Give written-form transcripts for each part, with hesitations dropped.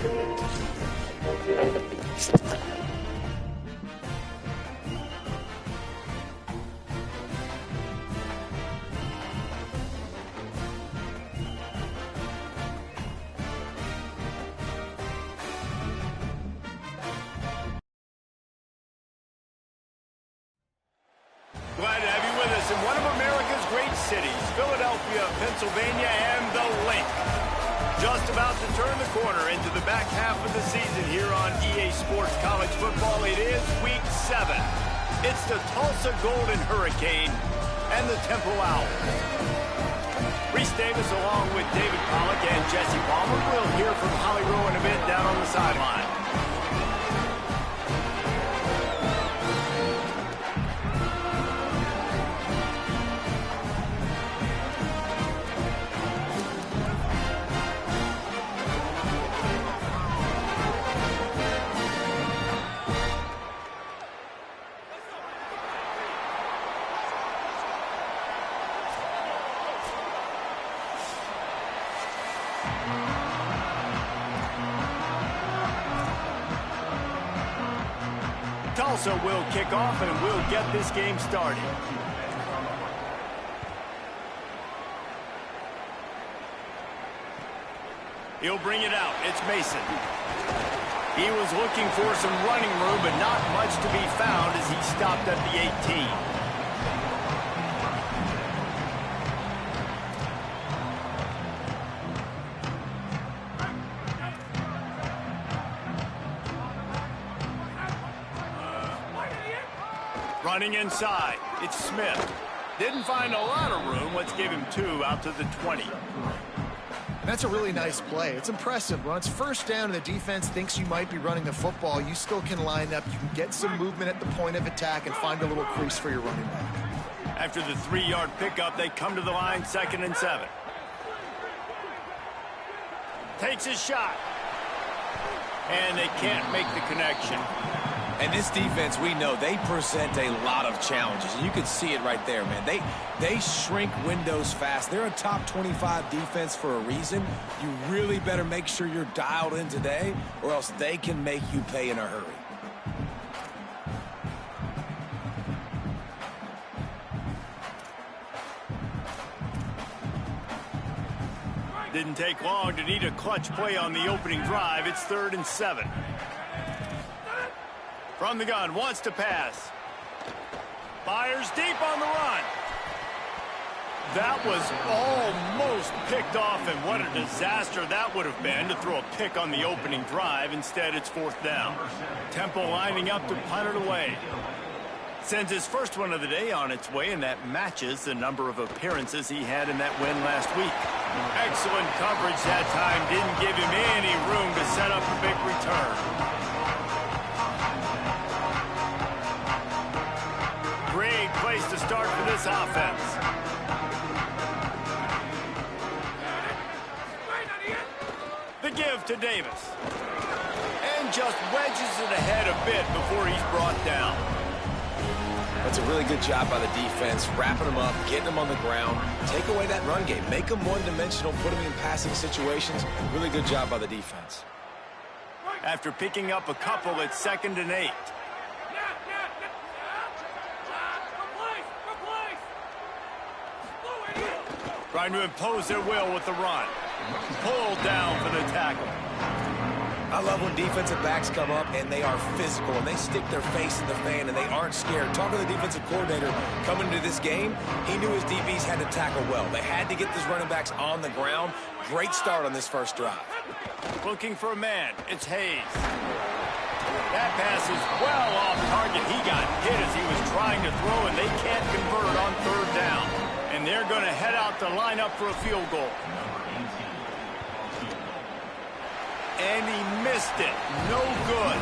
Glad to have you with us in one of America's great cities, Philadelphia, Pennsylvania, and the Link. Just about to turn the corner into the back half of the season here on EA Sports College Football. It is Week 7. It's the Tulsa Golden Hurricane and the Temple Owls. Reese Davis along with David Pollack and Jesse Palmer. We'll hear from Holly Rowe in a bit down on the sideline. Tulsa will kick off and we'll get this game started. He'll bring it out. It's Mason. He was looking for some running room, but not much to be found as he stopped at the 18. Running inside, it's Smith. Didn't find a lot of room. Let's give him 2 out to the 20. That's a really nice play. It's impressive. When it's first down and the defense thinks you might be running the football, you still can line up. You can get some movement at the point of attack and find a little crease for your running back. After the 3-yard pickup, they come to the line, 2nd and 7. Takes a shot. And they can't make the connection. And this defense, we know, they present a lot of challenges. And you can see it right there, man. They shrink windows fast. They're a top 25 defense for a reason. You really better make sure you're dialed in today, or else they can make you pay in a hurry. Didn't take long to need a clutch play on the opening drive. It's 3rd and 7. From the gun, wants to pass. Fires deep on the run. That was almost picked off, and what a disaster that would have been to throw a pick on the opening drive. Instead, it's 4th down. Temple lining up to punt it away. Sends his first one of the day on its way, and that matches the number of appearances he had in that win last week. Excellent coverage that time. Didn't give him any room to set up a big return. Great place to start for this offense. The give to Davis. And just wedges it ahead a bit before he's brought down. That's a really good job by the defense, wrapping them up, getting them on the ground. Take away that run game. Make them one-dimensional, put them in passing situations. Really good job by the defense. After picking up a couple, it's 2nd and 8. Trying to impose their will with the run. Pulled down for the tackle. I love when defensive backs come up and they are physical and they stick their face in the fan and they aren't scared. Talk to the defensive coordinator coming into this game. He knew his DBs had to tackle well. They had to get these running backs on the ground. Great start on this first drive. Looking for a man. It's Hayes. That pass is well off target. He got hit as he was trying to throw, and they can't convert on 3rd down. And they're going to head out to line up for a field goal. And he missed it. No good.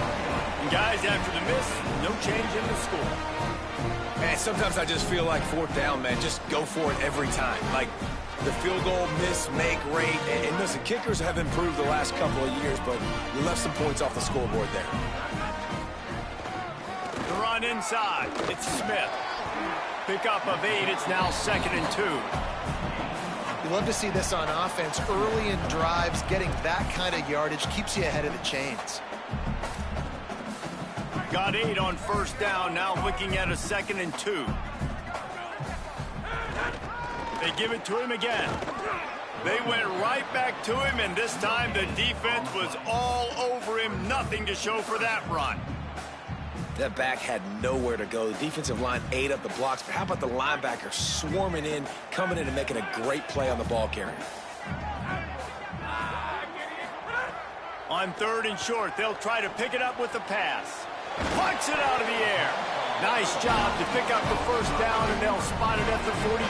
And guys, after the miss, no change in the score. Man, sometimes I just feel like 4th down, man. Just go for it every time. Like the field goal miss, make rate. And listen, kickers have improved the last couple of years, but you left some points off the scoreboard there. The run inside. It's Smith. Pickup of 8. It's now 2nd and 2. You love to see this on offense. Early in drives, getting that kind of yardage keeps you ahead of the chains. Got 8 on first down, now looking at a 2nd and 2. They give it to him again. They went right back to him, and this time the defense was all over him. Nothing to show for that run. That back had nowhere to go. The defensive line ate up the blocks, but how about the linebacker swarming in, coming in and making a great play on the ball carrier? On 3rd and short, they'll try to pick it up with the pass. Punch it out of the air. Nice job to pick up the first down, and they'll spot it at the 42.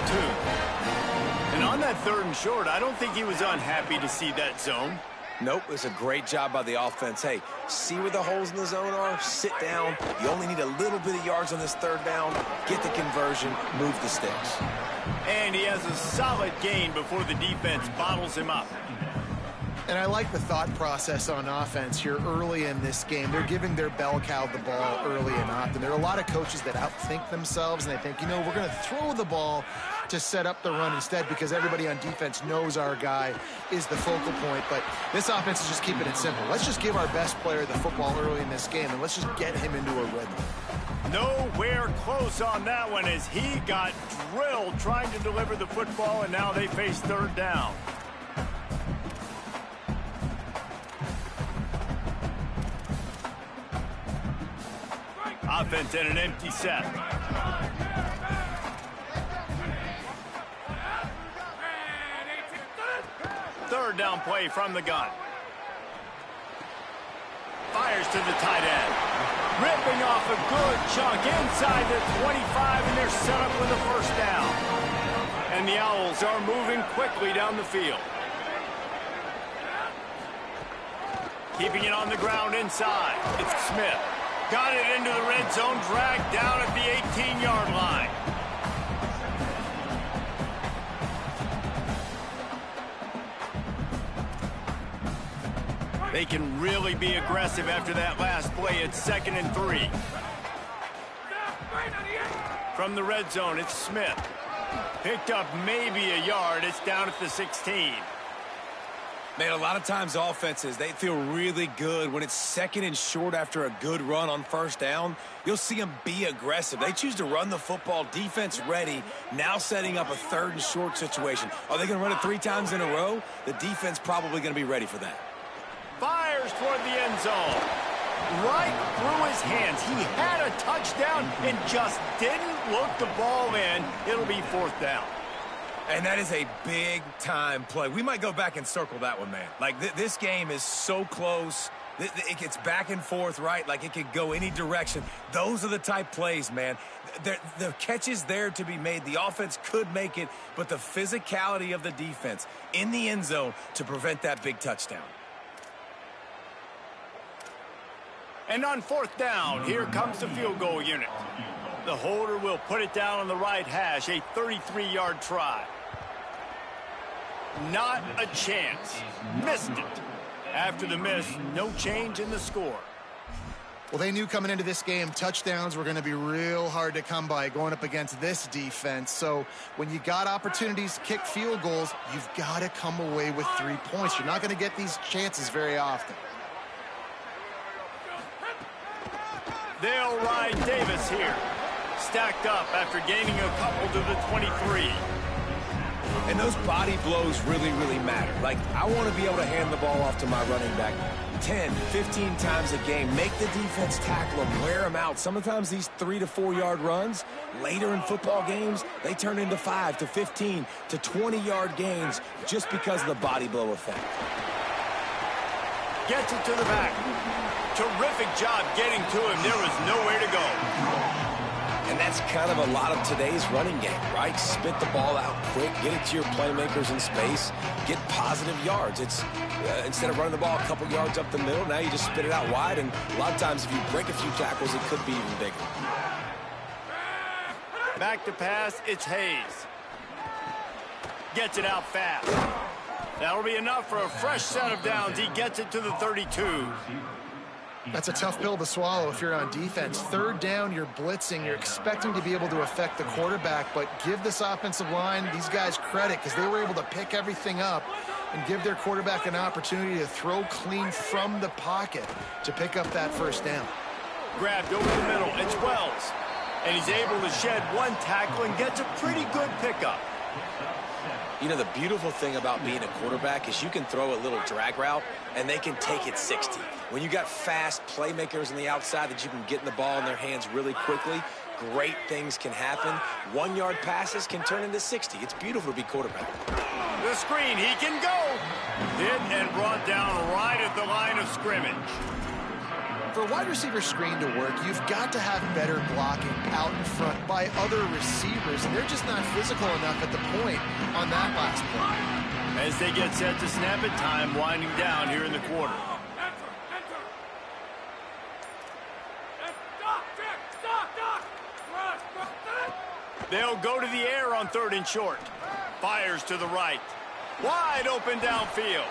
And on that 3rd and short, I don't think he was unhappy to see that zone. Nope, it was a great job by the offense. Hey, see where the holes in the zone are? Sit down. You only need a little bit of yards on this 3rd down. Get the conversion, move the sticks. And he has a solid gain before the defense bottles him up. And I like the thought process on offense here early in this game. They're giving their bell cow the ball early and often. There are a lot of coaches that outthink themselves, and they think, you know, we're going to throw the ball to set up the run instead because everybody on defense knows our guy is the focal point. But this offense is just keeping it simple. Let's just give our best player the football early in this game, and let's just get him into a rhythm. Nowhere close on that one as he got drilled trying to deliver the football, and now they face 3rd down. Offense in an empty set. Third down play from the gun. Fires to the tight end. Ripping off a good chunk inside the 25, and they're set up with a first down. And the Owls are moving quickly down the field. Keeping it on the ground inside. It's Smith. Got it into the red zone, dragged down at the 18-yard line. They can really be aggressive after that last play. It's 2nd and 3. From the red zone, it's Smith. Picked up maybe a yard. It's down at the 16. Man, a lot of times offenses, they feel really good when it's 2nd and short after a good run on first down. You'll see them be aggressive. They choose to run the football, defense ready, now setting up a 3rd and short situation. Are they going to run it 3 times in a row? The defense probably going to be ready for that. Fires toward the end zone. Right through his hands. He had a touchdown and just didn't look the ball in. It'll be 4th down. And that is a big-time play. We might go back and circle that one, man. Like, this game is so close. It gets back and forth, right? Like, it could go any direction. Those are the type plays, man. The catch is there to be made. The offense could make it, but the physicality of the defense in the end zone to prevent that big touchdown. And on 4th down, here comes the field goal unit. The holder will put it down on the right hash, a 33-yard try. Not a chance. Missed it. After the miss, no change in the score. Well, they knew coming into this game, touchdowns were going to be real hard to come by going up against this defense. So when you got opportunities to kick field goals, you've got to come away with 3 points. You're not going to get these chances very often. They'll ride Davis here. Stacked up after gaining a couple to the 23. And those body blows really, really matter. Like, I want to be able to hand the ball off to my running back 10, 15 times a game. Make the defense tackle them, wear them out. Sometimes these 3 to 4 yard runs, later in football games, they turn into 5 to 15 to 20-yard gains just because of the body blow effect. Gets it to the back. Terrific job getting to him. There was nowhere to go. And that's kind of a lot of today's running game, right? Spit the ball out quick, get it to your playmakers in space, get positive yards. It's instead of running the ball a couple yards up the middle, now you just spit it out wide, and a lot of times if you break a few tackles, it could be even bigger. Back to pass, it's Hayes. Gets it out fast. That'll be enough for a fresh set of downs. He gets it to the 32. That's a tough pill to swallow if you're on defense. Third down, you're blitzing. You're expecting to be able to affect the quarterback, but give this offensive line, these guys, credit because they were able to pick everything up and give their quarterback an opportunity to throw clean from the pocket to pick up that first down. Grabbed over the middle. It's Wells. And he's able to shed one tackle and gets a pretty good pickup. You know, the beautiful thing about being a quarterback is you can throw a little drag route, and they can take it 60. When you got fast playmakers on the outside that you can get in the ball in their hands really quickly, great things can happen. 1-yard passes can turn into 60. It's beautiful to be quarterback. The screen, he can go. Hit and brought down right at the line of scrimmage. For a wide receiver screen to work, you've got to have better blocking out in front by other receivers, and they're just not physical enough at the point on that last play. As they get set to snap it, time winding down here in the quarter. They'll go to the air on 3rd and short. Fires to the right. Wide open downfield.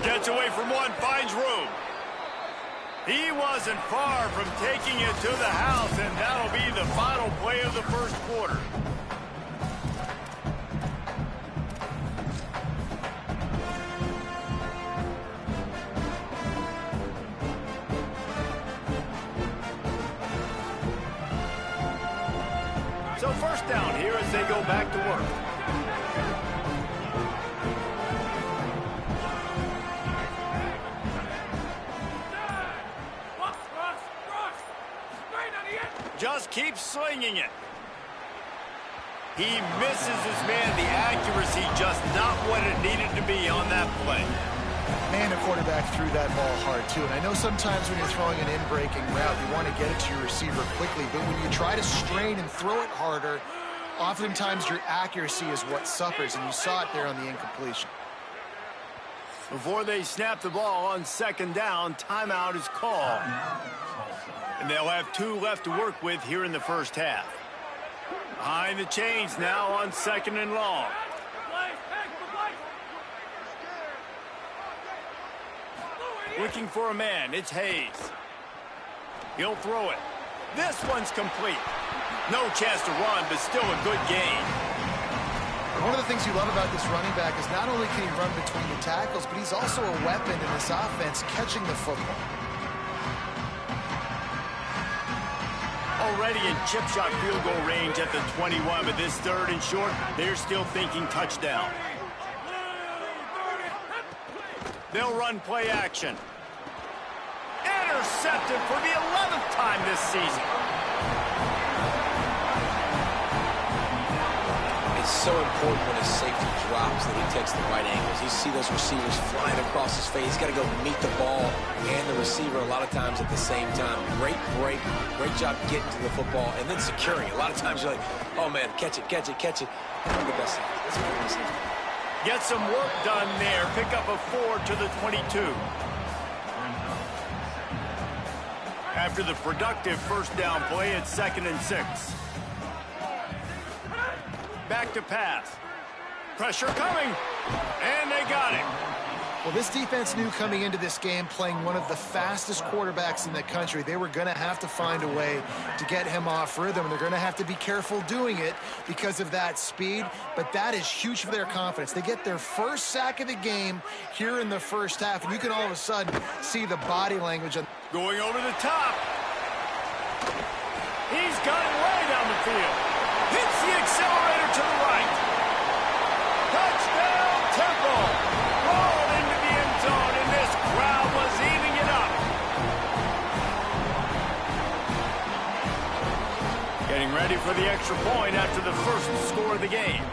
Gets away from one, finds room. He wasn't far from taking it to the house, and that'll be the final play of the first quarter. So first down here as they go back to work. Just keeps slinging it. He misses his man. The accuracy just not what it needed to be on that play. Man, the quarterback threw that ball hard, too. And I know sometimes when you're throwing an in-breaking route, you want to get it to your receiver quickly. But when you try to strain and throw it harder, oftentimes your accuracy is what suffers. And you saw it there on the incompletion. Before they snap the ball on 2nd down, timeout is called. And they'll have 2 left to work with here in the first half. Behind the chains now on 2nd and long. Looking for a man, it's Hayes. He'll throw it. This one's complete. No chance to run, but still a good gain. One of the things you love about this running back is not only can he run between the tackles, but he's also a weapon in this offense catching the football. Already in chip shot field goal range at the 21, but this 3rd and short, they're still thinking touchdown. They'll run play action. Intercepted for the 11th time this season. It's so important when his safety drops that he takes the right angles. You see those receivers flying across his face. He's got to go meet the ball and the receiver a lot of times at the same time. Great break. Great job getting to the football and then securing. A lot of times you're like, oh, man, catch it, catch it, catch it. That's the best thing. That's what I'm saying. Get some work done there. Pick up a 4 to the 22. After the productive first down play, it's 2nd and 6. Back to pass. Pressure coming. And they got him. Well, this defense knew coming into this game, playing one of the fastest quarterbacks in the country, they were going to have to find a way to get him off rhythm. They're going to have to be careful doing it because of that speed, but that is huge for their confidence. They get their first sack of the game here in the first half, and you can all of a sudden see the body language. Going over the top. He's got it way down the field. Hits the accelerator to the right. Touchdown, Temple. Rolled into the end zone, and this crowd was eating it up. Getting ready for the extra point after the first score of the game.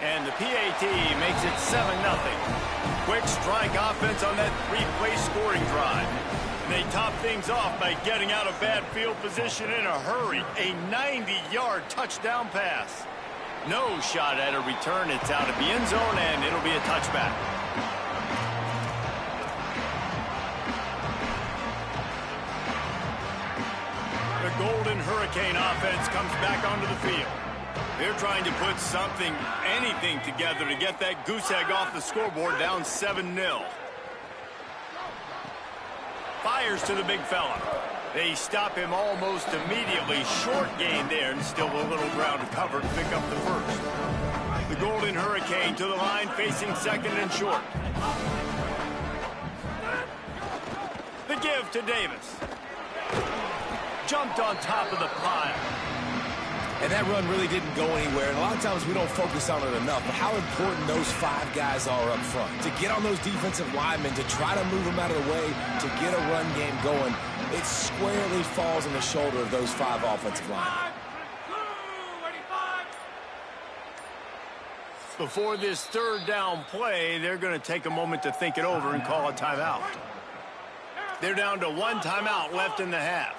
And the PAT makes it 7-0. Quick strike offense on that 3-play scoring drive. And they top things off by getting out of bad field position in a hurry. A 90-yard touchdown pass. No shot at a return. It's out of the end zone, and it'll be a touchback. The Golden Hurricane offense comes back onto the field. They're trying to put something, anything together to get that goose egg off the scoreboard down 7-0. Fires to the big fella. They stop him almost immediately. Short gain there, and still a little ground to cover to pick up the first. The Golden Hurricane to the line, facing second and short. The give to Davis. Jumped on top of the pile. And that run really didn't go anywhere. And a lot of times we don't focus on it enough. But how important those 5 guys are up front. To get on those defensive linemen, to try to move them out of the way, to get a run game going, it squarely falls on the shoulder of those 5 offensive linemen. Before this third down play, they're going to take a moment to think it over and call a timeout. They're down to 1 timeout left in the half.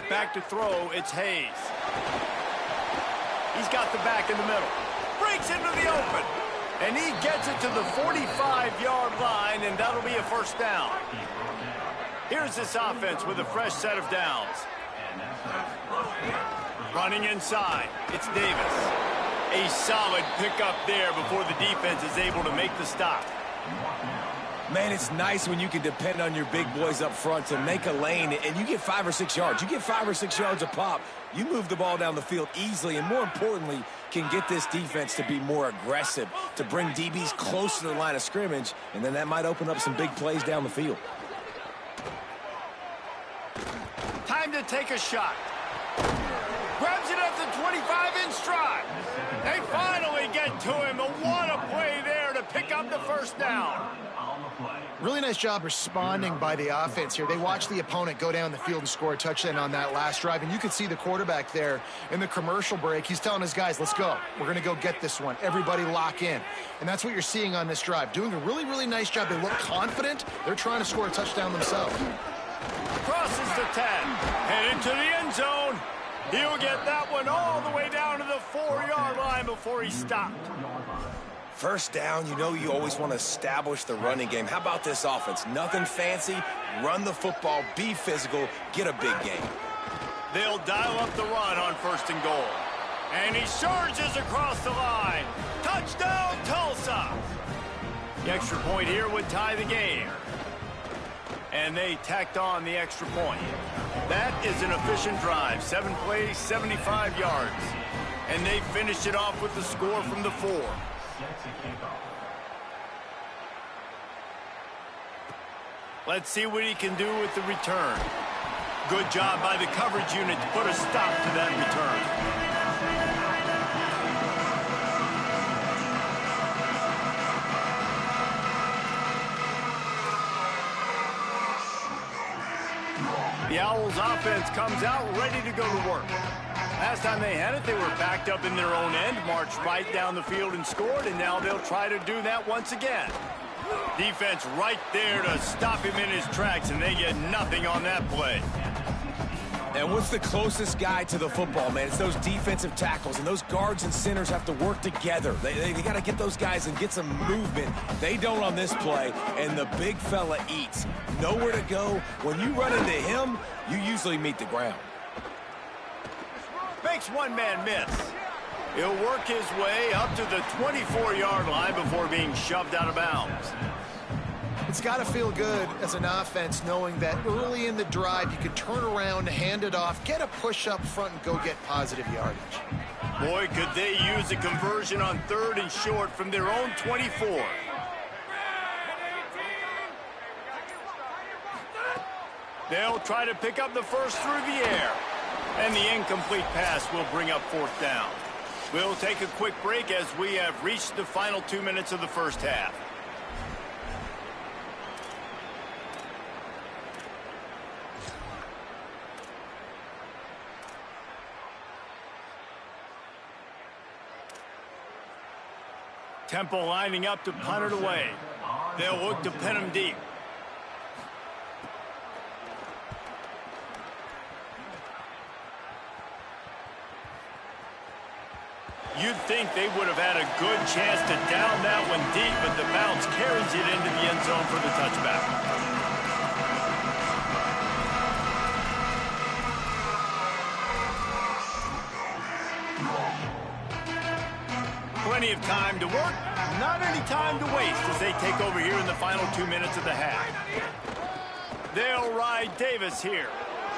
Back to throw, it's Hayes. He's got the back in the middle. Breaks into the open. And he gets it to the 45-yard line, and that'll be a first down. Here's this offense with a fresh set of downs. Running inside, it's Davis. A solid pickup there before the defense is able to make the stop. Man, it's nice when you can depend on your big boys up front to make a lane, and you get 5 or 6 yards. You get 5 or 6 yards a pop. You move the ball down the field easily, and more importantly, can get this defense to be more aggressive, to bring DBs close to the line of scrimmage, and then that might open up some big plays down the field. Time to take a shot. Grabs it at the 25 in stride. They finally get to him. But what a play there to pick up the first down. Really nice job responding by the offense here. They watched the opponent go down the field and score a touchdown on that last drive, and you could see the quarterback there in the commercial break. He's telling his guys, let's go. We're going to go get this one. Everybody lock in. And that's what you're seeing on this drive. Doing a really, really nice job. They look confident. They're trying to score a touchdown themselves. Crosses the 10. Headed to the end zone. He'll get that one all the way down to the 4-yard line before he's stopped. First down, you know you always want to establish the running game. How about this offense? Nothing fancy. Run the football, be physical, get a big gain. They'll dial up the run on first and goal. And he surges across the line. Touchdown, Tulsa! The extra point here would tie the game. And they tacked on the extra point. That is an efficient drive. 7 plays, 75 yards. And they finished it off with the score from the 4. Let's see what he can do with the return. Good job by the coverage unit to put a stop to that return. The Owls offense comes out ready to go to work. Last time they had it, they were backed up in their own end, marched right down the field and scored, and now they'll try to do that once again. Defense right there to stop him in his tracks, and they get nothing on that play. And what's the closest guy to the football, man? It's those defensive tackles, and those guards and centers have to work together. They got to get those guys and get some movement. They don't on this play, and the big fella eats. Nowhere to go. When you run into him, you usually meet the ground. Makes one man miss. He'll work his way up to the 24-yard line before being shoved out of bounds. It's got to feel good as an offense knowing that early in the drive you can turn around, hand it off, get a push up front, and go get positive yardage. Boy, could they use a conversion on 3rd and short from their own 24. They'll try to pick up the first through the air. And the incomplete pass will bring up 4th down. We'll take a quick break as we have reached the final 2 minutes of the first half. Temple lining up to punt it away. They'll look to pin him deep. You'd think they would have had a good chance to down that one deep, but the bounce carries it into the end zone for the touchback. Plenty of time to work, not any time to waste as they take over here in the final 2 minutes of the half. They'll ride Davis here.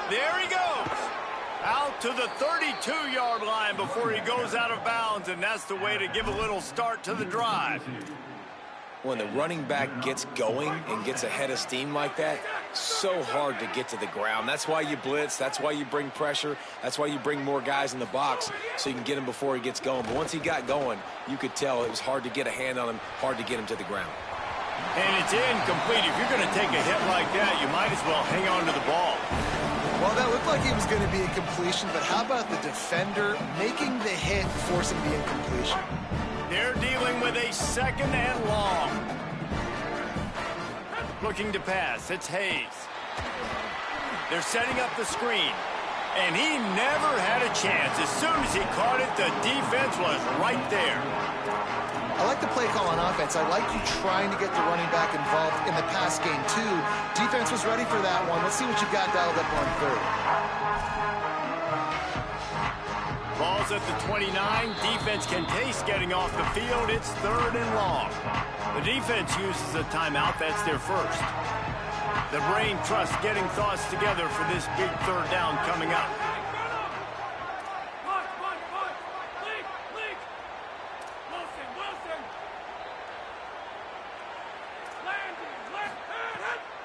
There he goes. Out to the 32-yard line before he goes out of bounds, and that's the way to give a little start to the drive. When the running back gets going and gets ahead of steam like that, so hard to get to the ground. That's why you blitz. That's why you bring pressure. That's why you bring more guys in the box so you can get him before he gets going. But once he got going, you could tell it was hard to get a hand on him, hard to get him to the ground. And it's incomplete. If you're going to take a hit like that, you might as well hang on to the ball. Well, that looked like it was going to be a completion, but how about the defender making the hit, forcing the incompletion? They're dealing with a 2nd and long. Looking to pass. It's Hayes. They're setting up the screen. And he never had a chance. As soon as he caught it, the defense was right there. I like the play call on offense. I like you trying to get the running back involved in the pass game, too. Defense was ready for that one. Let's see what you got dialed up on 3rd. Ball's at the 29. Defense can taste getting off the field. It's 3rd and long. The defense uses a timeout. That's their first. The brain trust getting thoughts together for this big 3rd down coming up.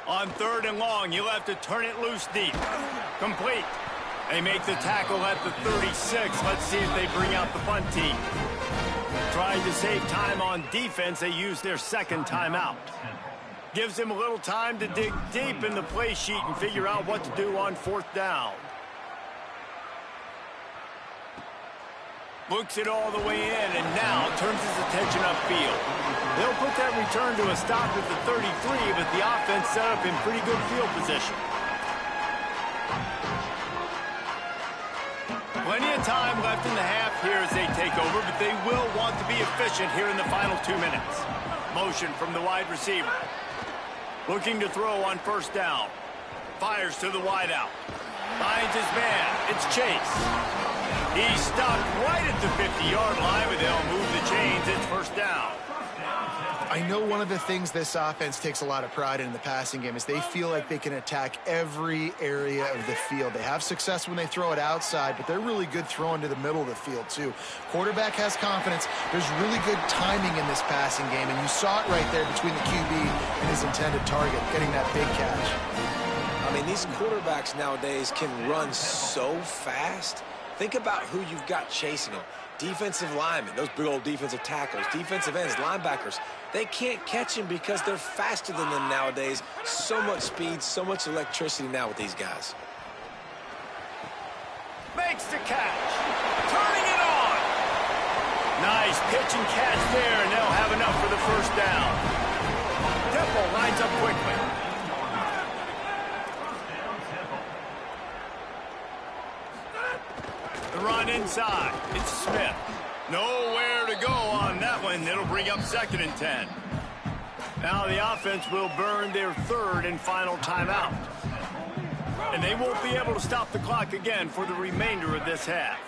On 3rd and long, you'll have to turn it loose deep. Complete. They make the tackle at the 36. Let's see if they bring out the punt team. Trying to save time on defense, they use their 2nd timeout. Gives them a little time to dig deep in the play sheet and figure out what to do on 4th down. Looks it all the way in, and now turns his attention upfield. They'll put that return to a stop at the 33, but the offense set up in pretty good field position. Plenty of time left in the half here as they take over, but they will want to be efficient here in the final 2 minutes. Motion from the wide receiver. Looking to throw on 1st down. Fires to the wideout. Finds his man. It's Chase. He stopped right at the 50-yard line, but they'll move the chains. It's 1st down. I know one of the things this offense takes a lot of pride in the passing game is they feel like they can attack every area of the field. They have success when they throw it outside, but they're really good throwing to the middle of the field, too. Quarterback has confidence. There's really good timing in this passing game, and you saw it right there between the QB and his intended target, getting that big catch. I mean, these quarterbacks nowadays can run so fast. Think about who you've got chasing them. Defensive linemen, those big old defensive tackles, defensive ends, linebackers. They can't catch him because they're faster than them nowadays. So much speed, so much electricity now with these guys. Makes the catch. Turning it on. Nice pitch and catch there, and they'll have enough for the 1st down. Temple lines up quickly. The run inside. It's Smith. Nowhere to go on that one. It'll bring up 2nd and 10. Now the offense will burn their 3rd and final timeout. And they won't be able to stop the clock again for the remainder of this half.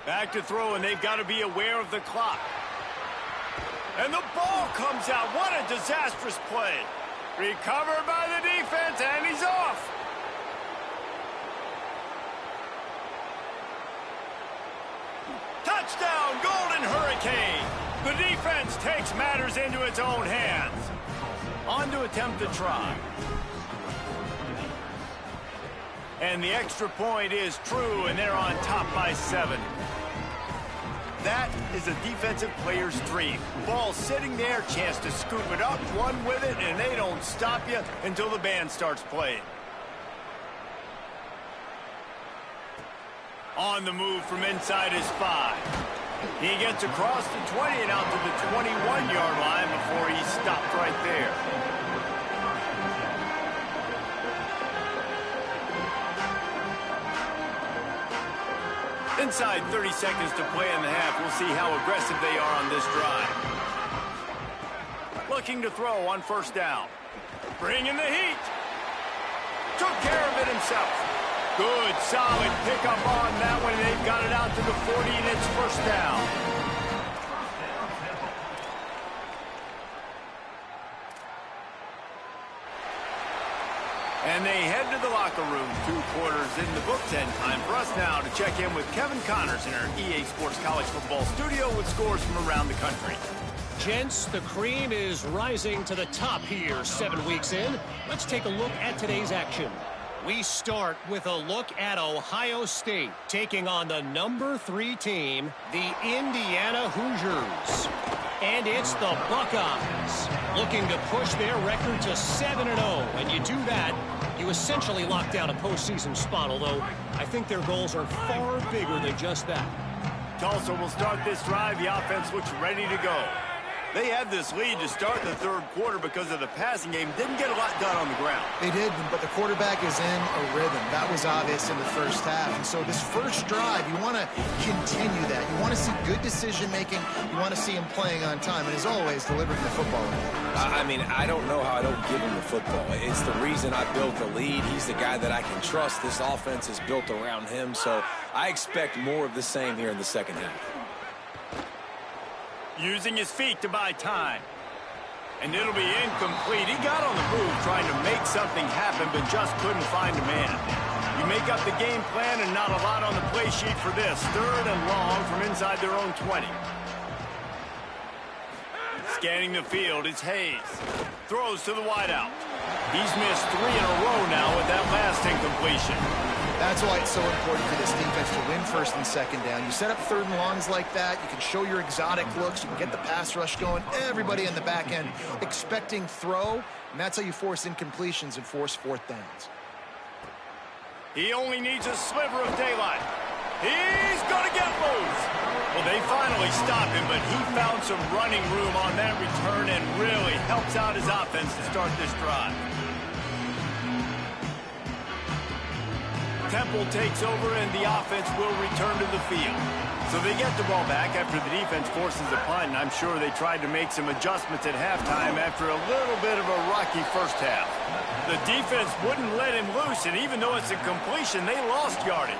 Back to throw, and they've got to be aware of the clock. And the ball comes out. What a disastrous play. Recovered by the defense, and he's off. Touchdown, Golden Hurricane. The defense takes matters into its own hands. On to attempt the try. And the extra point is true, and they're on top by 7. That is a defensive player's dream. Ball sitting there, chance to scoop it up, run with it, and they don't stop you until the band starts playing. On the move from inside his 5. He gets across the 20 and out to the 21-yard line before he stopped right there. Inside 30 seconds to play in the half. We'll see how aggressive they are on this drive. Looking to throw on 1st down. Bringing the heat. Took care of it himself. Good, solid pickup on that one. They've got it out to the 40, and it's 1st down. And they head to the locker room. 2 quarters in the books, and time for us now to check in with Kevin Connors in our EA Sports College Football studio with scores from around the country. Gents, the cream is rising to the top here 7 weeks in. Let's take a look at today's action. We start with a look at Ohio State taking on the number 3 team, the Indiana Hoosiers. And it's the Buckeyes looking to push their record to 7-0. And you do that, you essentially lock down a postseason spot, although I think their goals are far bigger than just that. Tulsa will start this drive. The offense looks ready to go. They had this lead to start the 3rd quarter because of the passing game. Didn't get a lot done on the ground. They did, but the quarterback is in a rhythm. That was obvious in the first half. And so this first drive, you want to continue that. You want to see good decision-making. You want to see him playing on time. And as always, delivering the football. I mean, I don't know how I don't give him the football. It's the reason I built the lead. He's the guy that I can trust. This offense is built around him. So I expect more of the same here in the second half. Using his feet to buy time. And it'll be incomplete. He got on the move trying to make something happen, but just couldn't find a man. You make up the game plan and not a lot on the play sheet for this. 3rd and long from inside their own 20. Scanning the field, it's Hayes. Throws to the wideout. He's missed 3 in a row now with that last incompletion. That's why it's so important for this defense to win 1st and 2nd down. You set up 3rd and longs like that. You can show your exotic looks. You can get the pass rush going. Everybody in the back end expecting throw, and that's how you force incompletions and force 4th downs. He only needs a sliver of daylight. He's going to get loose. Well, they finally stopped him, but he found some running room on that return and really helps out his offense to start this drive. Temple takes over, and the offense will return to the field. So they get the ball back after the defense forces a punt, and I'm sure they tried to make some adjustments at halftime after a little bit of a rocky first half. The defense wouldn't let him loose, and even though it's a completion, they lost yardage.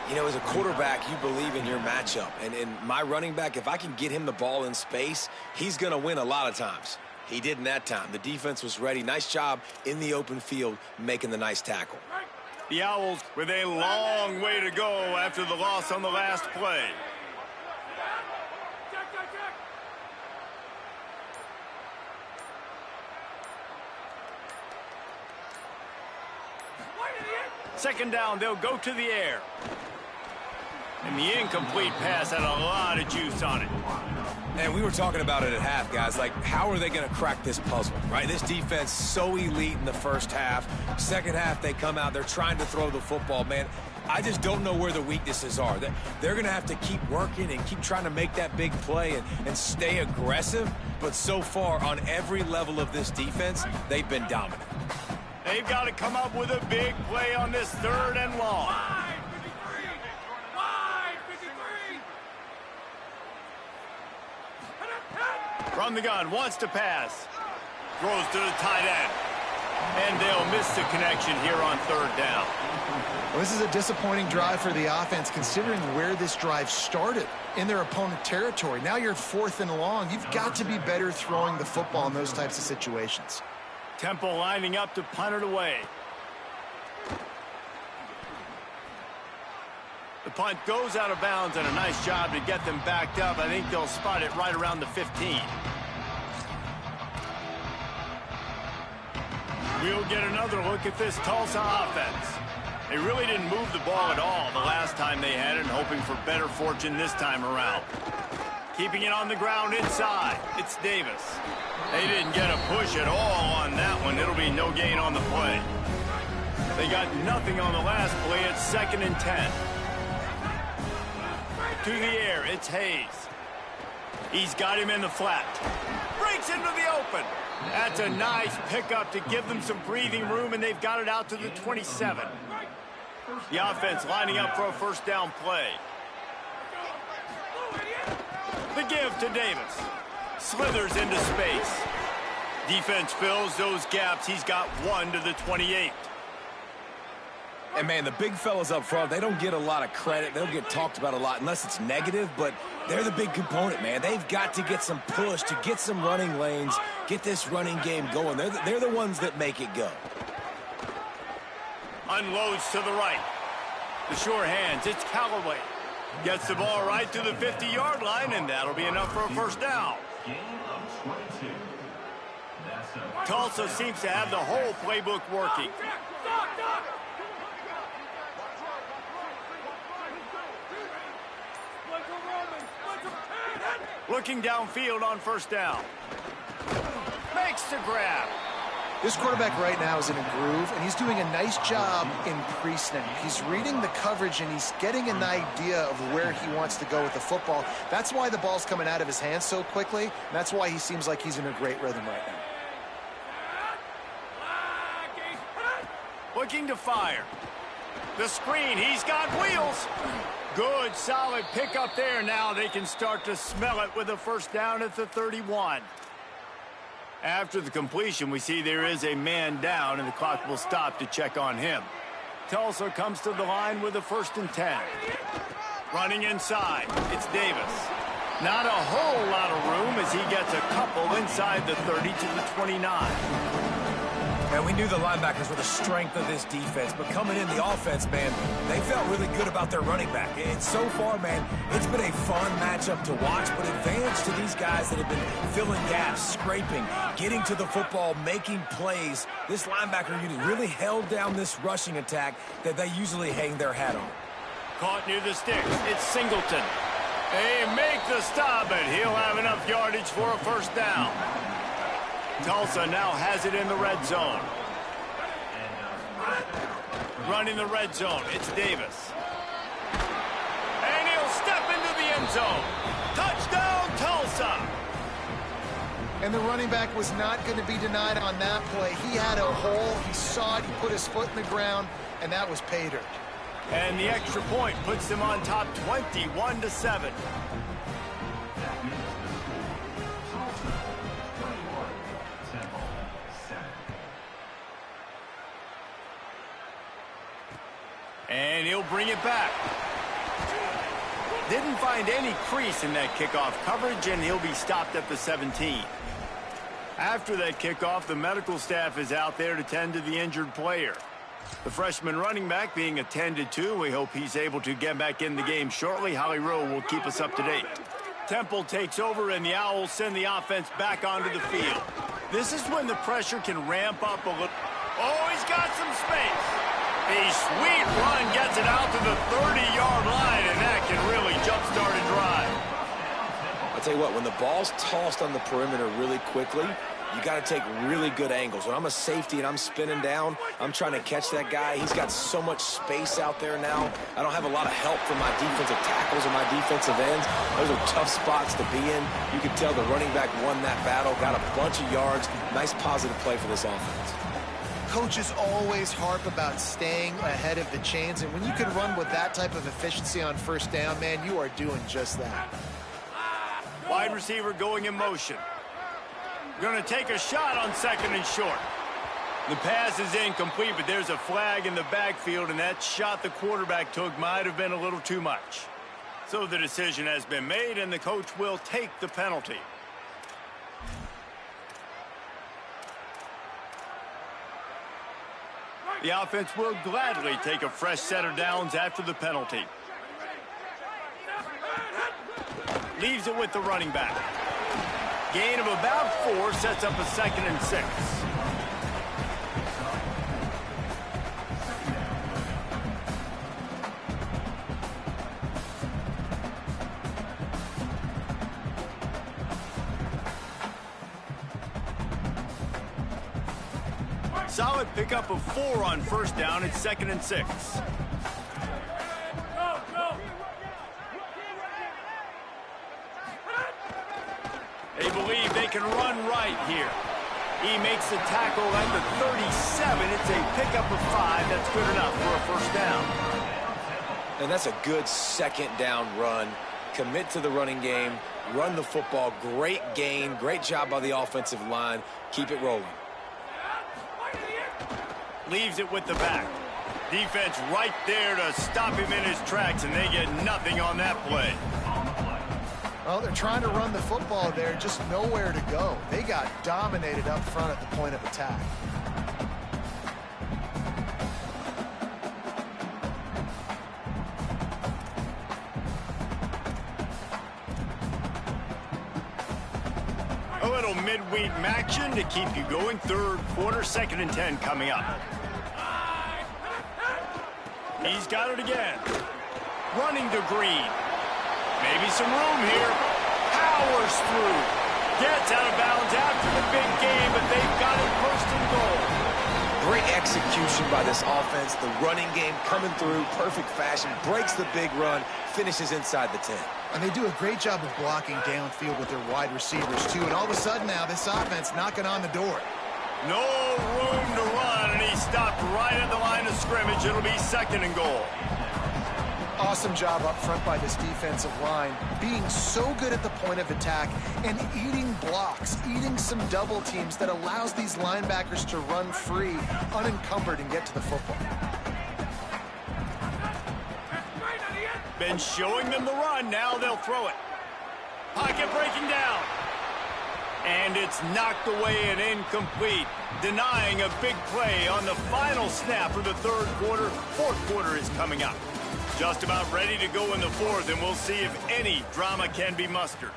You know, as a quarterback, you believe in your matchup. And in my running back, if I can get him the ball in space, he's going to win a lot of times. He didn't that time. The defense was ready. Nice job in the open field making the nice tackle. The Owls with a long way to go after the loss on the last play. Second down, they'll go to the air. And the incomplete pass had a lot of juice on it. And we were talking about it at half, guys. Like, how are they going to crack this puzzle, right? This defense so elite in the first half. Second half, they come out. They're trying to throw the football, man. I just don't know where the weaknesses are. They're going to have to keep working and keep trying to make that big play and stay aggressive. But so far, on every level of this defense, they've been dominant. They've got to come up with a big play on this 3rd and long. From the gun, wants to pass. Throws to the tight end. And they'll miss the connection here on 3rd down. Well, this is a disappointing drive for the offense, considering where this drive started, in their opponent territory. Now you're 4th and long. You've got to be better throwing the football in those types of situations. Temple lining up to punt it away. The punt goes out of bounds, and a nice job to get them backed up. I think they'll spot it right around the 15. We'll get another look at this Tulsa offense. They really didn't move the ball at all the last time they had it, and hoping for better fortune this time around. Keeping it on the ground inside, it's Davis. They didn't get a push at all on that one. It'll be no gain on the play. They got nothing on the last play. It's 2nd and 10. To the air, it's Hayes. He's got him in the flat. Breaks into the open. That's a nice pickup to give them some breathing room, and they've got it out to the 27. The offense lining up for a 1st down play. The give to Davis. Slithers into space. Defense fills those gaps. He's got 1 to the 28. And, man, the big fellas up front, they don't get a lot of credit. They don't get talked about a lot unless it's negative, but they're the big component, man. They've got to get some push, to get some running lanes, get this running game going. They're the ones that make it go. Unloads to the right. The sure hands, it's Callaway. Gets the ball right to the 50-yard line, and that'll be enough for a first down. Tulsa seems to have the whole playbook working. Looking downfield on first down. Makes the grab. This quarterback right now is in a groove, and he's doing a nice job in pre-snap. He's reading the coverage, and he's getting an idea of where he wants to go with the football. That's why the ball's coming out of his hands so quickly, and that's why he seems like he's in a great rhythm right now. Looking to fire. The screen, he's got wheels. Good, solid pickup there. Now they can start to smell it with a first down at the 31. After the completion, we see there is a man down, and the clock will stop to check on him. Tulsa comes to the line with a 1st and 10. Running inside, it's Davis. Not a whole lot of room as he gets a couple inside the 30 to the 29. And we knew the linebackers were the strength of this defense, but coming in the offense, man, they felt really good about their running back. And so far, man, it's been a fun matchup to watch, but advantage to these guys that have been filling gaps, scraping, getting to the football, making plays. This linebacker unit really held down this rushing attack that they usually hang their hat on. Caught near the sticks. It's Singleton. They make the stop, and he'll have enough yardage for a first down. Tulsa now has it in the red zone. Running the red zone, it's Davis. And he'll step into the end zone. Touchdown, Tulsa! And the running back was not going to be denied on that play. He had a hole, he saw it, he put his foot in the ground, and that was pay dirt. And the extra point puts them on top 21-7. And he'll bring it back. Didn't find any crease in that kickoff coverage, and he'll be stopped at the 17. After that kickoff, the medical staff is out there to tend to the injured player. The freshman running back being attended to. We hope he's able to get back in the game shortly. Holly Rowe will keep us up to date. Temple takes over, and the Owls send the offense back onto the field. This is when the pressure can ramp up a little. Oh, he's got some space. A sweet run gets it out to the 30-yard line, and that can really jumpstart a drive. I'll tell you what, when the ball's tossed on the perimeter really quickly, you got to take really good angles. When I'm a safety and I'm spinning down, I'm trying to catch that guy. He's got so much space out there now. I don't have a lot of help from my defensive tackles or my defensive ends. Those are tough spots to be in. You can tell the running back won that battle, got a bunch of yards. Nice positive play for this offense. Coaches always harp about staying ahead of the chains, and when you can run with that type of efficiency on first down, man, you are doing just that. Wide receiver going in motion. Going to take a shot on 2nd and short. The pass is incomplete, but there's a flag in the backfield, and that shot the quarterback took might have been a little too much. So the decision has been made, and the coach will take the penalty. The offense will gladly take a fresh set of downs after the penalty. Leaves it with the running back. Gain of about 4 sets up a 2nd and 6. Solid pickup of 4 on first down. It's 2nd and 6. They believe they can run right here. He makes the tackle at the 37. It's a pickup of 5. That's good enough for a first down. And that's a good 2nd down run. Commit to the running game. Run the football. Great gain. Great job by the offensive line. Keep it rolling. Leaves it with the back. Defense right there to stop him in his tracks, and they get nothing on that play. Well, they're trying to run the football there, just nowhere to go. They got dominated up front at the point of attack. little midweek action to keep you going. Third quarter, 2nd and 10 coming up. He's got it again. Running to Green. Maybe some room here. Powers through. Gets out of bounds after the big game, but they've got it 1st and goal. Great execution by this offense. The running game coming through, perfect fashion, breaks the big run, finishes inside the 10. And they do a great job of blocking downfield with their wide receivers, too. And all of a sudden now, this offense knocking on the door. No room to run, and he stopped right at the line of scrimmage. It'll be 2nd and goal. Awesome job up front by this defensive line, being so good at the point of attack and eating blocks, eating some double teams that allows these linebackers to run free, unencumbered, and get to the football. Been showing them the run. Now they'll throw it. Pocket breaking down. And it's knocked away and incomplete, denying a big play on the final snap of the 3rd quarter. 4th quarter is coming up. Just about ready to go in the 4th, and we'll see if any drama can be mustered.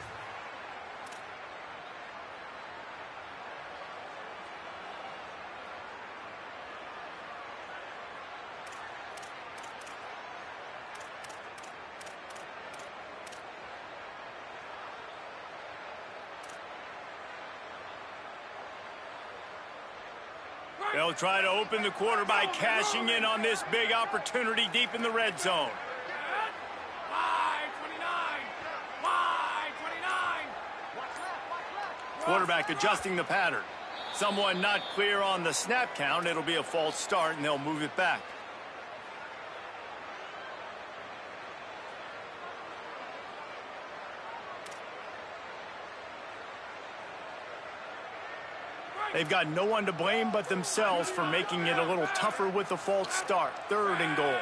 They'll try to open the quarter by cashing in on this big opportunity deep in the red zone. Quarterback adjusting the pattern. Someone not clear on the snap count. It'll be a false start, and they'll move it back. They've got no one to blame but themselves for making it a little tougher with the false start. 3rd and goal.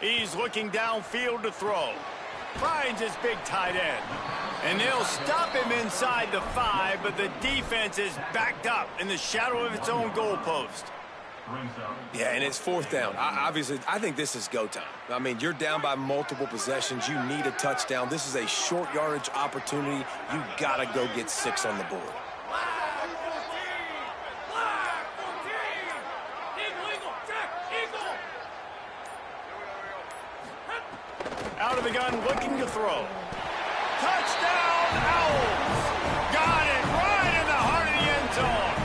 He's looking downfield to throw. Finds his big tight end. And they'll stop him inside the 5, but the defense is backed up in the shadow of its own goalpost. Yeah, and it's 4th down. Obviously, I think this is go time. I mean, you're down by multiple possessions. You need a touchdown. This is a short yardage opportunity. You got to go get 6 on the board. Out of the gun, looking to throw. Touchdown, Owls! Got it right in the heart of the end zone.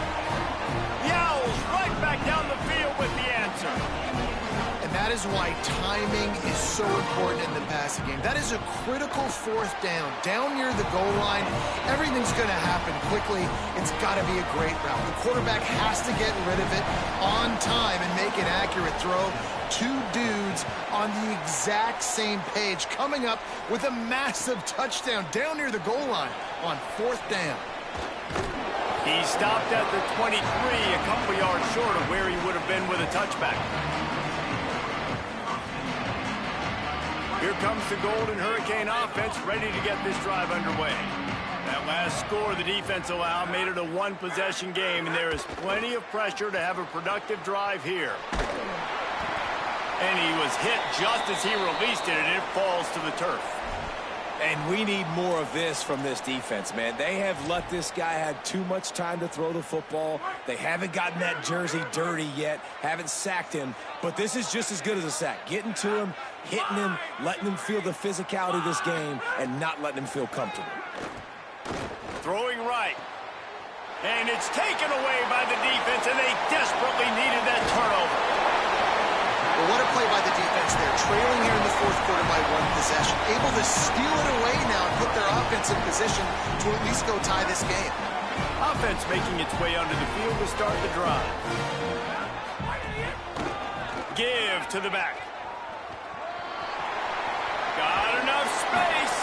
The Owls right back down the field with the answer. And that is why timing is so important in the passing game. That is a critical 4th down. Down near the goal line, everything's going to happen quickly. It's got to be a great route. The quarterback has to get rid of it on time and make an accurate throw. 2 dudes on the exact same page, coming up with a massive touchdown down near the goal line on 4th down. He stopped at the 23, a couple yards short of where he would have been with a touchback. Here comes the Golden Hurricane offense, ready to get this drive underway. That last score the defense allowed made it a 1-possession game, and there is plenty of pressure to have a productive drive here. And he was hit just as he released it, and it falls to the turf. And we need more of this from this defense, man. They have let this guy have too much time to throw the football. They haven't gotten that jersey dirty yet, haven't sacked him. But this is just as good as a sack. Getting to him, hitting him, letting him feel the physicality of this game, and not letting him feel comfortable. Throwing right. And it's taken away by the defense, and they desperately needed that turnover. Well, what a play by the defense there. Trailing here in the 4th quarter by 1 possession. Able to steal it away now and put their offense in position to at least go tie this game. Offense making its way onto the field to start the drive. Give to the back. Got enough space.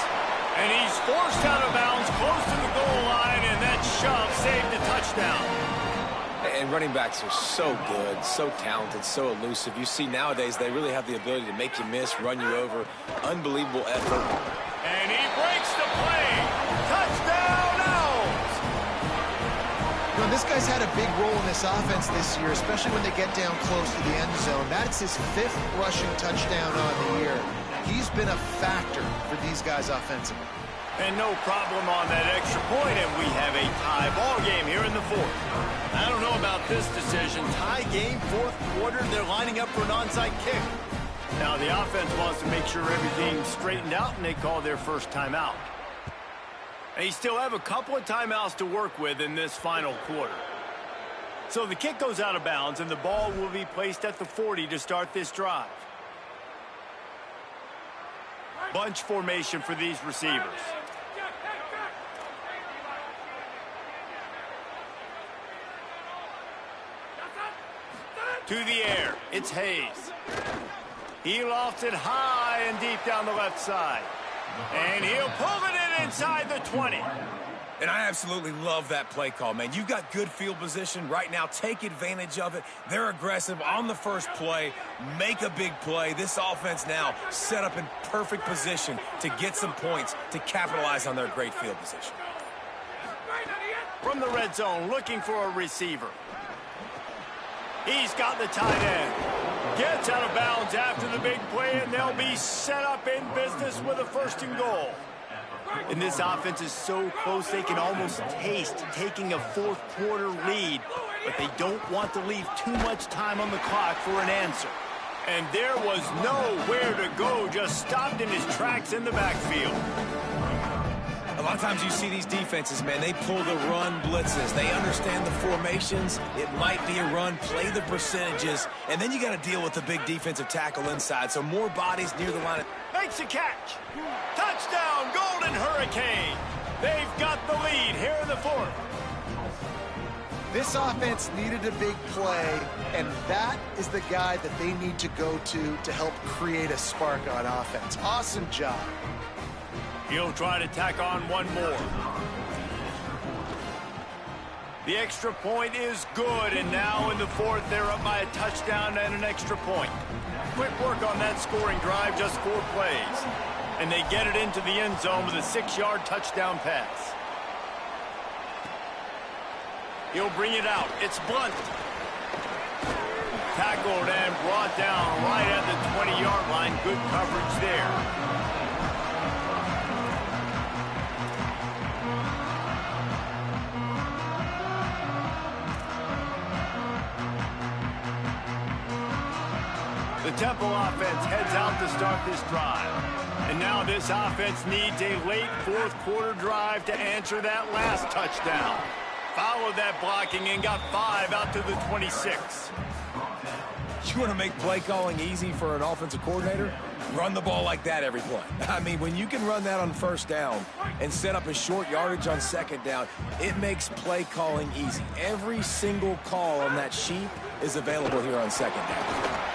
And he's forced out of bounds close to the goal line, and that shove saved the touchdown. And running backs are so good, so talented, so elusive. You see nowadays they really have the ability to make you miss, run you over. Unbelievable effort. And he breaks the play. Touchdown, Owls! You know, this guy's had a big role in this offense this year, especially when they get down close to the end zone. That's his 5th rushing touchdown on the year. He's been a factor for these guys offensively. And no problem on that extra point, and we have a tie ball game here in the fourth. I don't know about this decision. Tie game, fourth quarter, they're lining up for an onside kick. Now the offense wants to make sure everything's straightened out, and they call their first timeout. They still have a couple of timeouts to work with in this final quarter. So the kick goes out of bounds, and the ball will be placed at the 40 to start this drive. Bunch formation for these receivers. To the air, it's Hayes. He lofts it high and deep down the left side. And he'll pull it in inside the 20. And I absolutely love that play call, man. You've got good field position right now. Take advantage of it. They're aggressive on the first play. Make a big play. This offense now set up in perfect position to get some points to capitalize on their great field position. From the red zone, looking for a receiver. He's got the tight end. Gets out of bounds after the big play, and they'll be set up in business with a first and goal. And this offense is so close they can almost taste taking a fourth quarter lead, but they don't want to leave too much time on the clock for an answer. And there was nowhere to go, just stopped in his tracks in the backfield. A lot of times you see these defenses, man, they pull the run blitzes. They understand the formations. It might be a run, play the percentages, and then you got to deal with the big defensive tackle inside. So more bodies near the line. Makes a catch. Touchdown, Golden Hurricane. They've got the lead here in the fourth. This offense needed a big play, and that is the guy that they need to go to help create a spark on offense. Awesome job. He'll try to tack on one more. The extra point is good, and now in the fourth, they're up by a touchdown and an extra point. Quick work on that scoring drive, just 4 plays. And they get it into the end zone with a 6-yard touchdown pass. He'll bring it out. It's Blunt. Tackled and brought down right at the 20-yard line. Good coverage there. The Temple offense heads out to start this drive. And now this offense needs a late fourth quarter drive to answer that last touchdown. Followed that blocking and got 5 out to the 26. You want to make play calling easy for an offensive coordinator? Run the ball like that every play. I mean, when you can run that on first down and set up a short yardage on second down, it makes play calling easy. Every single call on that sheet is available here on second down.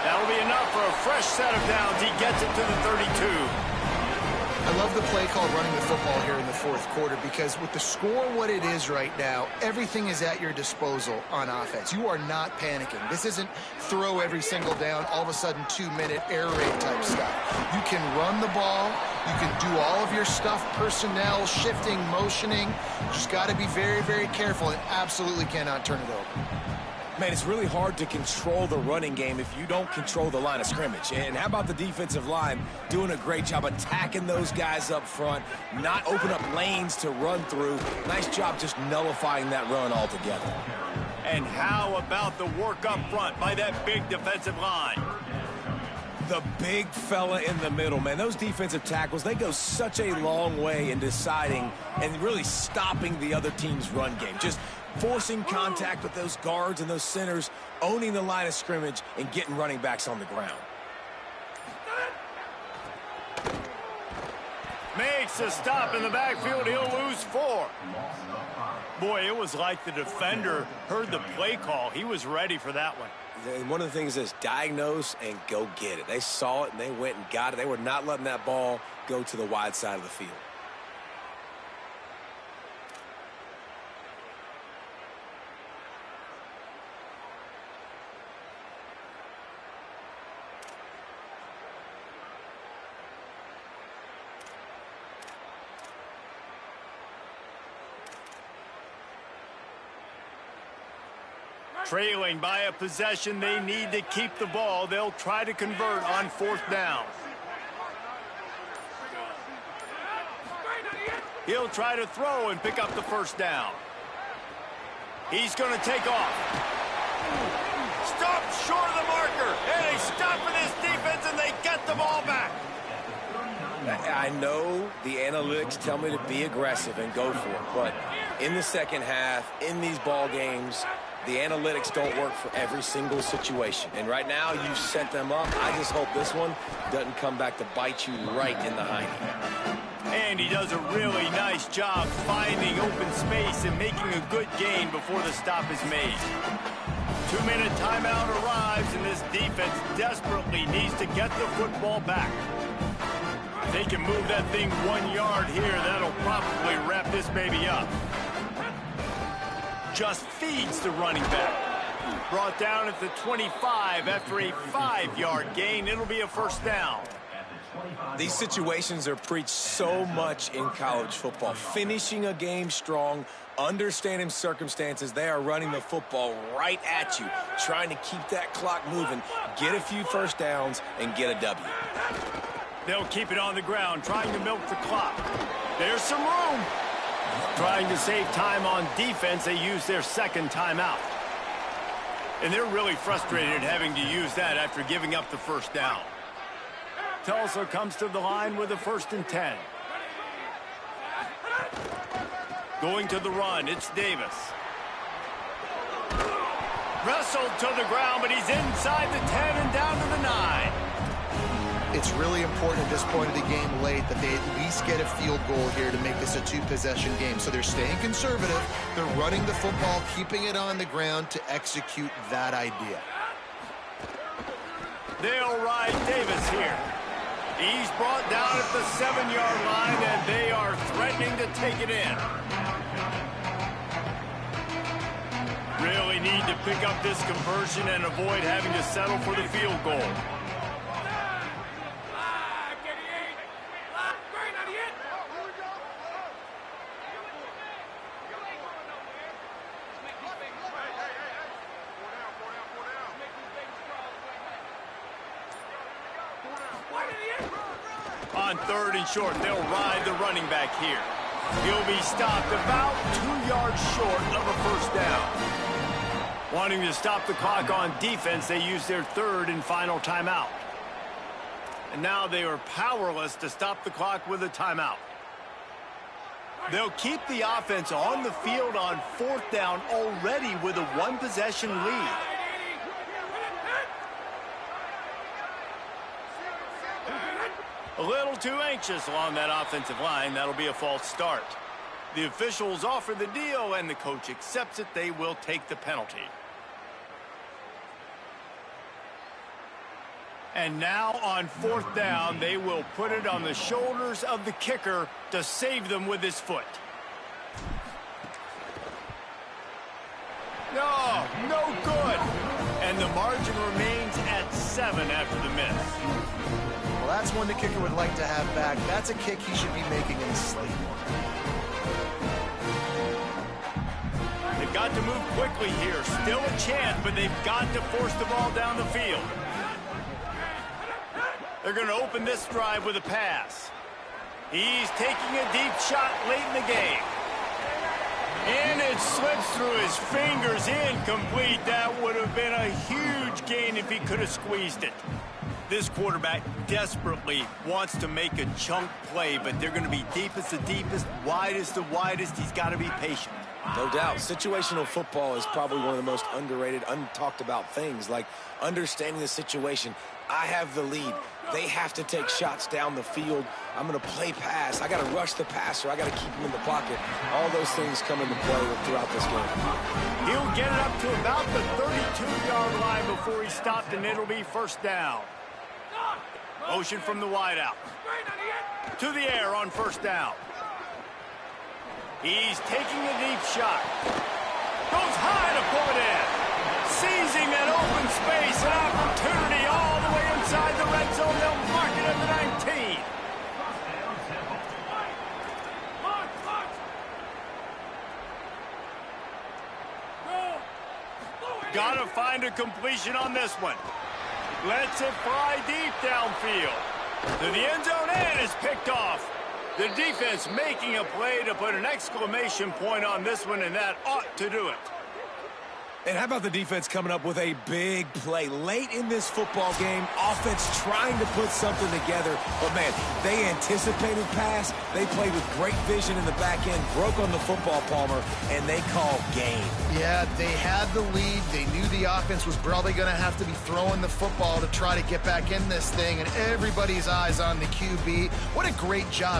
That'll be enough for a fresh set of downs. He gets it to the 32. I love the play call running the football here in the fourth quarter because with the score what it is right now, everything is at your disposal on offense. You are not panicking. This isn't throw every single down, all of a sudden 2-minute air raid type stuff. You can run the ball. You can do all of your stuff, personnel, shifting, motioning. You just got to be very, very careful and absolutely cannot turn it over. Man, it's really hard to control the running game if you don't control the line of scrimmage. And how about the defensive line doing a great job attacking those guys up front, not open up lanes to run through. Nice job just nullifying that run altogether. And how about the work up front by that big defensive line? The big fella in the middle, man. Those defensive tackles, they go such a long way in deciding and really stopping the other team's run game. Just forcing contact with those guards and those centers, owning the line of scrimmage, and getting running backs on the ground. Makes a stop in the backfield. He'll lose 4. Boy, it was like the defender heard the play call. He was ready for that one. And one of the things is diagnose and go get it. They saw it and they went and got it. They were not letting that ball go to the wide side of the field. Trailing by a possession, they need to keep the ball. They'll try to convert on 4th down. He'll try to throw and pick up the first down. He's going to take off. Stop short of the marker. And they stop for this defense, and they get the ball back. I know the analytics tell me to be aggressive and go for it, but in the second half, in these ball games, the analytics don't work for every single situation. And right now, you've set them up. I just hope this one doesn't come back to bite you right in the hiney. And he does a really nice job finding open space and making a good gain before the stop is made. 2-minute timeout arrives, and this defense desperately needs to get the football back. If they can move that thing 1 yard here, that'll probably wrap this baby up. Just feeds the running back. Brought down at the 25 after a 5-yard gain. It'll be a first down. These situations are preached so much in college football. Finishing a game strong, understanding circumstances. They are running the football right at you, trying to keep that clock moving, get a few first downs, and get a W. They'll keep it on the ground, trying to milk the clock. There's some room. Trying to save time on defense, they use their second timeout. And they're really frustrated having to use that after giving up the first down. Tulsa comes to the line with a 1st and 10. Going to the run, it's Davis. Wrestled to the ground, but he's inside the 10 and down to the 9. It's really important at this point of the game late that they at least get a field goal here to make this a 2-possession game. So they're staying conservative. They're running the football, keeping it on the ground to execute that idea. They'll ride Davis here. He's brought down at the 7-yard line, and they are threatening to take it in. Really need to pick up this conversion and avoid having to settle for the field goal. On 3rd and short, they'll ride the running back here. He'll be stopped about 2 yards short of a first down. Wanting to stop the clock on defense, they use their 3rd and final timeout. And now they are powerless to stop the clock with a timeout. They'll keep the offense on the field on 4th down already with a 1-possession lead. A little too anxious along that offensive line. That'll be a false start. The officials offer the deal, and the coach accepts it. They will take the penalty. And now on 4th down, they will put it on the shoulders of the kicker to save them with his foot. No good. And the margin remains at 7 after the miss. Well, that's one the kicker would like to have back. That's a kick he should be making in his sleep. They've got to move quickly here. Still a chance, but they've got to force the ball down the field. They're going to open this drive with a pass. He's taking a deep shot late in the game. And it slips through his fingers, incomplete. That would have been a huge gain if he could have squeezed it. This quarterback desperately wants to make a chunk play, but they're going to be deepest the deepest, widest the widest. He's got to be patient. No doubt. Situational football is probably one of the most underrated, untalked about things, like understanding the situation. I have the lead. They have to take shots down the field. I'm going to play pass. I got to rush the passer. I got to keep him in the pocket. All those things come into play throughout this game. He'll get it up to about the 32-yard line before he's stopped, and it'll be first down. Motion from the wideout. To the air on first down. He's taking a deep shot. Goes high to pull it in. Seizing that open space, an opportunity all the way inside the red zone. They'll mark it at the 19. Gotta find a completion on this one. Lets it fly deep downfield. To the end zone, and is picked off. The defense making a play to put an exclamation point on this one, and that ought to do it. And how about the defense coming up with a big play late in this football game? Offense trying to put something together. But, man, they anticipated pass. They played with great vision in the back end, broke on the football, Palmer, and they called game. Yeah, they had the lead. They knew the offense was probably going to have to be throwing the football to try to get back in this thing, and everybody's eyes on the QB. What a great job.